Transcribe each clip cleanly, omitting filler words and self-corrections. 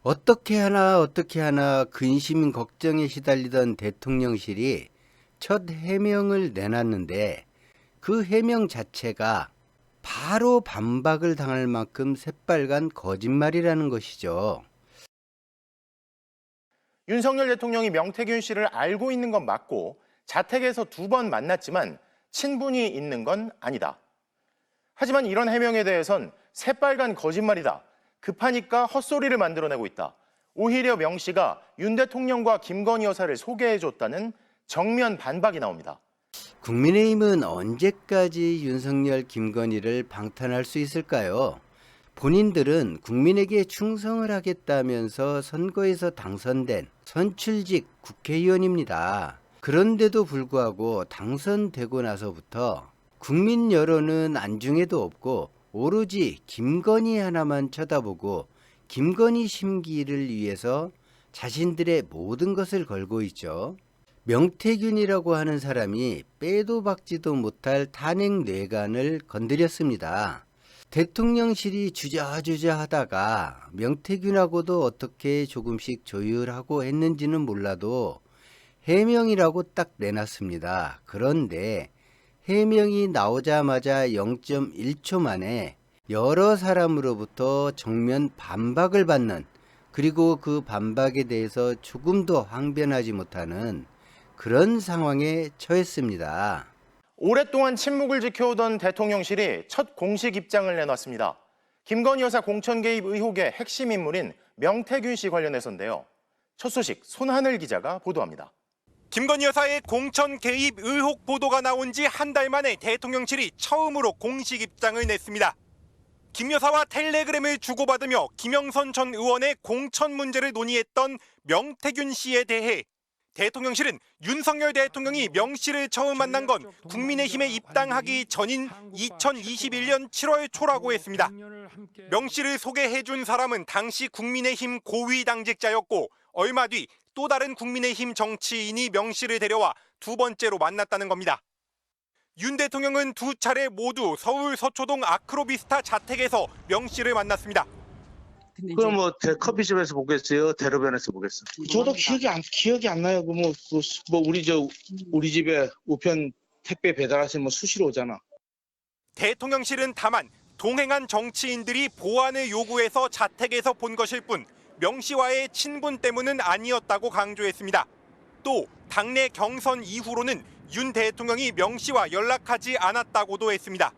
어떻게 하나 근심 걱정에 시달리던 대통령실이 첫 해명을 내놨는데 그 해명 자체가 바로 반박을 당할 만큼 새빨간 거짓말이라는 것이죠. 윤석열 대통령이 명태균 씨를 알고 있는 건 맞고 자택에서 2번 만났지만 친분이 있는 건 아니다. 하지만 이런 해명에 대해선 새빨간 거짓말이다. 급하니까 헛소리를 만들어내고 있다. 오히려 명 씨가 윤 대통령과 김건희 여사를 소개해줬다는 정면 반박이 나옵니다. 국민의힘은 언제까지 윤석열, 김건희를 방탄할 수 있을까요? 본인들은 국민에게 충성을 하겠다면서 선거에서 당선된 선출직 국회의원입니다. 그런데도 불구하고 당선되고 나서부터 국민 여론은 안중에도 없고 오로지 김건희 하나만 쳐다보고 김건희 심기를 위해서 자신들의 모든 것을 걸고 있죠. 명태균이라고 하는 사람이 빼도 박지도 못할 탄핵 뇌관을 건드렸습니다. 대통령실이 주저주저 하다가 명태균하고도 어떻게 조금씩 조율하고 했는지는 몰라도 해명이라고 딱 내놨습니다. 그런데 해명이 나오자마자 0.1초 만에 여러 사람으로부터 정면 반박을 받는, 그리고 그 반박에 대해서 조금도 항변하지 못하는 그런 상황에 처했습니다. 오랫동안 침묵을 지켜오던 대통령실이 첫 공식 입장을 내놨습니다. 김건희 여사 공천 개입 의혹의 핵심 인물인 명태균 씨 관련해서인데요. 첫 소식 손하늘 기자가 보도합니다. 김건희 여사의 공천 개입 의혹 보도가 나온 지 한 달 만에 대통령실이 처음으로 공식 입장을 냈습니다. 김 여사와 텔레그램을 주고받으며 김영선 전 의원의 공천 문제를 논의했던 명태균 씨에 대해 대통령실은 윤석열 대통령이 명 씨를 처음 만난 건 국민의힘에 입당하기 전인 2021년 7월 초라고 했습니다. 명 씨를 소개해준 사람은 당시 국민의힘 고위 당직자였고 얼마 뒤 또 다른 국민의힘 정치인이 명 씨를 데려와 2번째로 만났다는 겁니다. 윤 대통령은 2차례 모두 서울 서초동 아크로비스타 자택에서 명 씨를 만났습니다. 그럼 뭐 커피숍에서 보겠어요? 대로변에서 보겠어요? 저도 기억이 안 나요. 우리 집에 우편 택배 배달하시면 수시로 오잖아. 대통령실은 다만 동행한 정치인들이 보안을 요구해서 자택에서 본 것일 뿐 명 씨와의 친분 때문은 아니었다고 강조했습니다. 또 당내 경선 이후로는 윤 대통령이 명 씨와 연락하지 않았다고도 했습니다.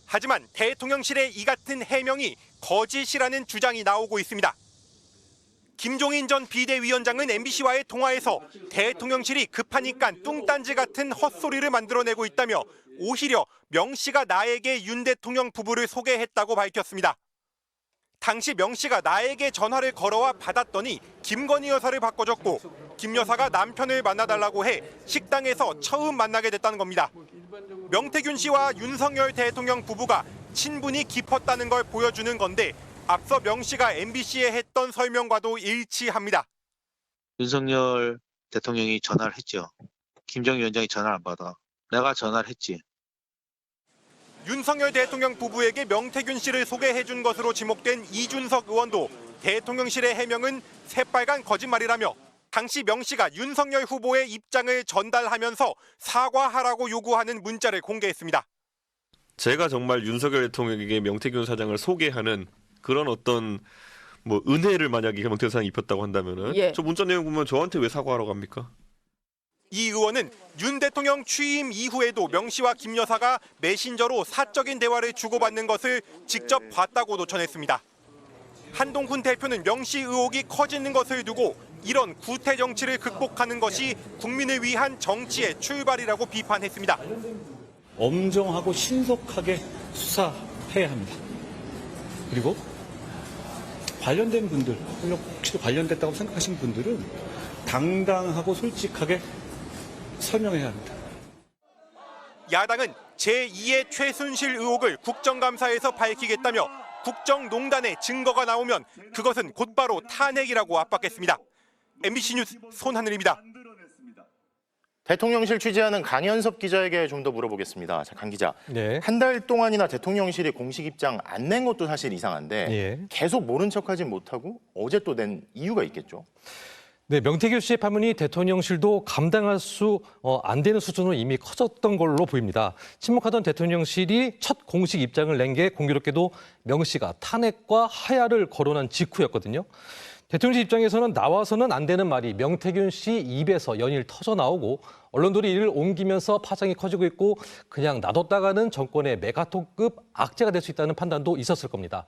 하지만 대통령실의 이 같은 해명이 거짓이라는 주장이 나오고 있습니다. 김종인 전 비대위원장은 MBC와의 통화에서 대통령실이 급하니까 뚱딴지 같은 헛소리를 만들어내고 있다며 오히려 명 씨가 나에게 윤 대통령 부부를 소개했다고 밝혔습니다. 당시 명 씨가 나에게 전화를 걸어와 받았더니 김건희 여사를 바꿔줬고 김 여사가 남편을 만나달라고 해 식당에서 처음 만나게 됐다는 겁니다. 명태균 씨와 윤석열 대통령 부부가 친분이 깊었다는 걸 보여주는 건데 앞서 명 씨가 MBC에 했던 설명과도 일치합니다. 윤석열 대통령이 전화를 했죠. 김정일 위원장이 전화를 안 받아. 내가 전화를 했지. 윤석열 대통령 부부에게 명태균 씨를 소개해준 것으로 지목된 이준석 의원도 대통령실의 해명은 새빨간 거짓말이라며 당시 명 씨가 윤석열 후보의 입장을 전달하면서 사과하라고 요구하는 문자를 공개했습니다. 제가 정말 윤석열 대통령에게 명태균 사장을 소개하는 그런 어떤 은혜를 만약에 명태균 사장이 입혔다고 한다면은 저 문자 내용 보면 저한테 왜 사과하라고 합니까? 이 의원은 윤 대통령 취임 이후에도 명 씨와 김 여사가 메신저로 사적인 대화를 주고받는 것을 직접 봤다고도 전했습니다. 한동훈 대표는 명 씨 의혹이 커지는 것을 두고 이런 구태 정치를 극복하는 것이 국민을 위한 정치의 출발이라고 비판했습니다. 엄정하고 신속하게 수사해야 합니다. 그리고 관련된 분들, 혹시 관련됐다고 생각하시는 분들은 당당하고 솔직하게 설명해야 합니다. 야당은 제2의 최순실 의혹을 국정감사에서 밝히겠다며 국정농단의 증거가 나오면 그것은 곧바로 탄핵이라고 압박했습니다. MBC 뉴스 손하늘입니다. 대통령실 취재하는 강현섭 기자에게 좀 더 물어보겠습니다. 자, 강 기자. 네. 한 달 동안이나 대통령실이 공식 입장 안 낸 것도 사실 이상한데 예. 계속 모른 척하지 못하고 어제 또 낸 이유가 있겠죠? 네, 명태균 씨의 파문이 대통령실도 감당할 수 안 되는 수준으로 이미 커졌던 걸로 보입니다. 침묵하던 대통령실이 첫 공식 입장을 낸 게 공교롭게도 명 씨가 탄핵과 하야를 거론한 직후였거든요. 대통령실 입장에서는 나와서는 안 되는 말이 명태균 씨 입에서 연일 터져 나오고 언론들이 이를 옮기면서 파장이 커지고 있고 그냥 놔뒀다가는 정권의 메가톤급 악재가 될 수 있다는 판단도 있었을 겁니다.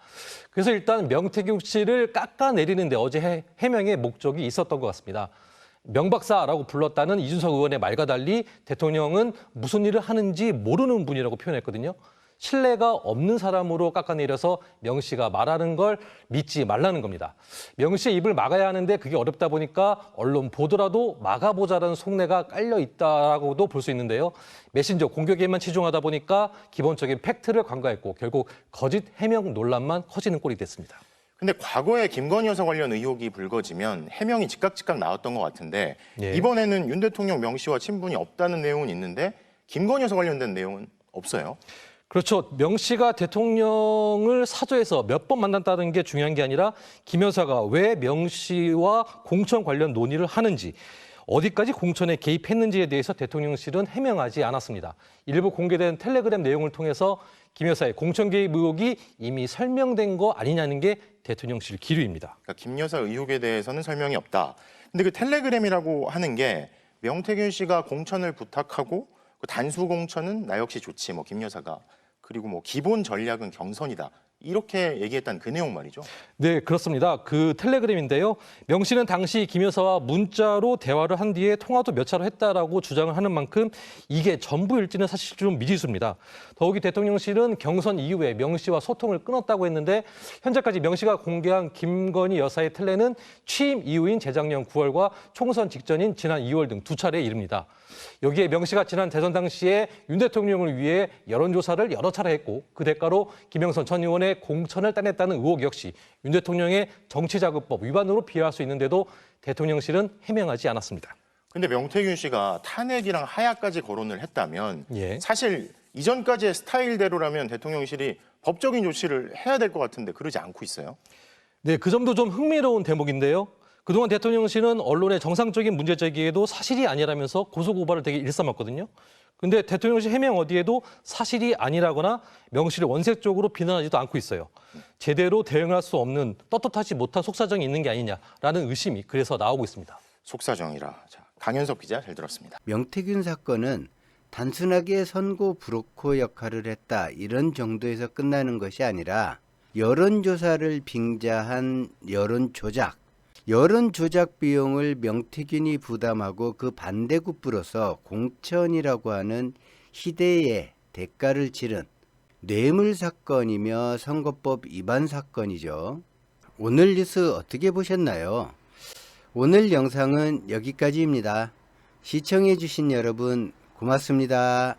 그래서 일단 명태균 씨를 깎아내리는데 어제 해명의 목적이 있었던 것 같습니다. 명박사라고 불렀다는 이준석 의원의 말과 달리 대통령은 무슨 일을 하는지 모르는 분이라고 표현했거든요. 신뢰가 없는 사람으로 깎아내려서 명 씨가 말하는 걸 믿지 말라는 겁니다. 명 씨의 입을 막아야 하는데 그게 어렵다 보니까 언론 보더라도 막아보자라는 속내가 깔려 있다라고도 볼 수 있는데요. 메신저 공격에만 치중하다 보니까 기본적인 팩트를 간과했고 결국 거짓 해명 논란만 커지는 꼴이 됐습니다. 근데 과거에 김건희 여사 관련 의혹이 불거지면 해명이 즉각 나왔던 것 같은데 예. 이번에는 윤 대통령 명 씨와 친분이 없다는 내용은 있는데 김건희 여사 관련된 내용은 없어요. 그렇죠. 명 씨가 대통령을 사저에서 몇 번 만났다는 게 중요한 게 아니라 김 여사가 왜 명 씨와 공천 관련 논의를 하는지 어디까지 공천에 개입했는지에 대해서 대통령실은 해명하지 않았습니다. 일부 공개된 텔레그램 내용을 통해서 김 여사의 공천 개입 의혹이 이미 설명된 거 아니냐는 게 대통령실 기류입니다. 그러니까 김 여사 의혹에 대해서는 설명이 없다. 근데 그 텔레그램이라고 하는 게 명태균 씨가 공천을 부탁하고 그 단수 공천은 나 역시 좋지 뭐 김 여사가 그리고 뭐 기본 전략은 경선이다. 이렇게 얘기했던 그 내용 말이죠. 네, 그렇습니다. 그 텔레그램인데요. 명 씨는 당시 김 여사와 문자로 대화를 한 뒤에 통화도 몇 차례 했다라고 주장을 하는 만큼 이게 전부일지는 사실 좀 미지수입니다. 더욱이 대통령실은 경선 이후에 명 씨와 소통을 끊었다고 했는데 현재까지 명 씨가 공개한 김건희 여사의 텔레는 취임 이후인 재작년 9월과 총선 직전인 지난 2월 등 두 차례에 이릅니다. 여기에 명 씨가 지난 대선 당시에 윤 대통령을 위해 여론조사를 여러 차례 했고 그 대가로 김영선 전 의원의 공천을 따냈다는 의혹 역시 윤 대통령의 정치자금법 위반으로 비화할 수 있는데도 대통령실은 해명하지 않았습니다. 근데 명태균 씨가 탄핵이랑 하야까지 거론을 했다면 예. 사실 이전까지의 스타일대로라면 대통령실이 법적인 조치를 해야 될 것 같은데 그러지 않고 있어요. 네, 그 점도 좀 흥미로운 대목인데요. 그동안 대통령실은 언론의 정상적인 문제 제기에도 사실이 아니라면서 고소고발을 되게 일삼았거든요. 근데 대통령실 해명 어디에도 사실이 아니라거나 명 씨를 원색적으로 비난하지도 않고 있어요. 제대로 대응할 수 없는 떳떳하지 못한 속사정이 있는 게 아니냐라는 의심이 그래서 나오고 있습니다. 속사정이라. 자, 강현섭 기자 잘 들었습니다. 명태균 사건은 단순하게 선거 브로커 역할을 했다 이런 정도에서 끝나는 것이 아니라 여론조사를 빙자한 여론조작 비용을 명태균이 부담하고 그 반대급부로서 공천이라고 하는 희대의 대가를 치른 뇌물 사건이며 선거법 위반 사건이죠. 오늘 뉴스 어떻게 보셨나요? 오늘 영상은 여기까지입니다. 시청해 주신 여러분 고맙습니다.